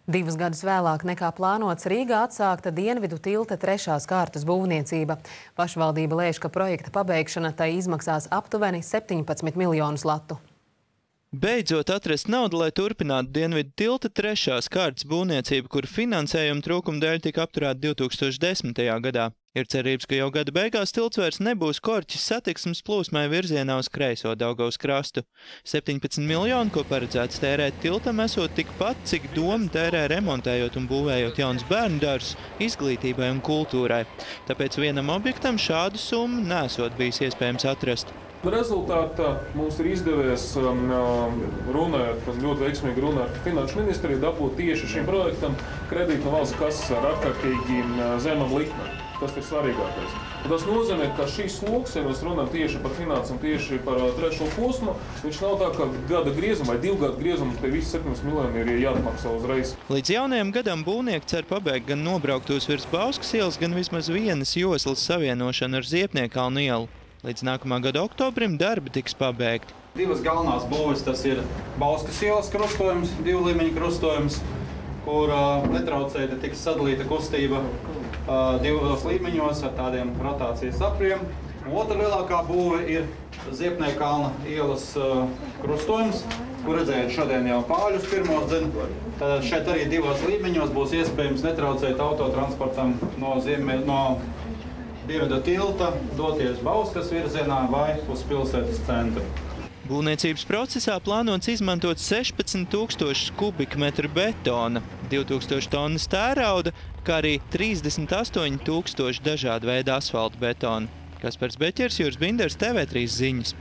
2 gadus vēlāk nekā plānots Rīgā atsākta Dienvidu tilta 3. kārtas būvniecība. Pašvaldība lēš, ka projekta pabeigšana tai izmaksās aptuveni 17 miljonus latu. Beidzot atrast naudu, lai turpinātu Dienvidu tilta 3. kārtas būvniecību, kur finansējuma trūkuma dēļ tika apturēta 2010. gadā. Ir cerības, ka jau gada beigās tilts vairs nebūs korķis satiksmes plūsmai virzienā uz kreiso Daugavas krastu. 17 miljoni, ko paredzēts tērēt tiltam, esot tikpat, cik doma tērē remontējot un būvējot jaunas bērnu dārzus izglītībai un kultūrai. Tāpēc vienam objektam šādu summu nesot bijis iespējams atrast. Rezultātā mums ir izdevies runājot, ļoti veiksmīgi runāt Finanšu ministriju, dabūt tieši šim projektam kredītu no valsts kases ar ārkārtīgi zemam likmēm. Tas ir svarīgākais. Un tas nozīmē, ka šīs sloks, ja mēs runājam tieši par finansēm, tieši par 3. posmu, viņš nav tā, ka gada griezuma vai 2 gadu griezuma, te visi 7 miljoni ir jāatmaksā uzreiz. Līdz jaunajam gadam būvnieki cer pabeigt gan nobrauktos virs Bauskas ielas, gan vismaz vienas joslas savienošanu ar Ziepniekalnu ielu. Līdz nākamā gada oktobrim darbi tiks pabeigti. 2 galvenās būves, tas ir Bauskas ielas krustojums, 2 līmeņu krustojums, kur netraucēti tiks sadalīta kustība 2 līmeņos ar tādiem rotācijas apriem. Otra lielākā būve ir Ziepniekalna ielas krustojums, kur redzējāt šodien jau pāļus pirmos dzinu. Tad šeit arī 2 līmeņos būs iespējams netraucēt autotransportam no Dienvidu tilta doties Bauskas virzienā vai uz pilsētas centru. Būvniecības procesā plānots izmantot 16 000 kubikmetru betona, 2000 tonnas tērauda, kā arī 38 000 dažādu veidu asfalta betona. Kaspars Beķers, Juris Binders, TV3 ziņas.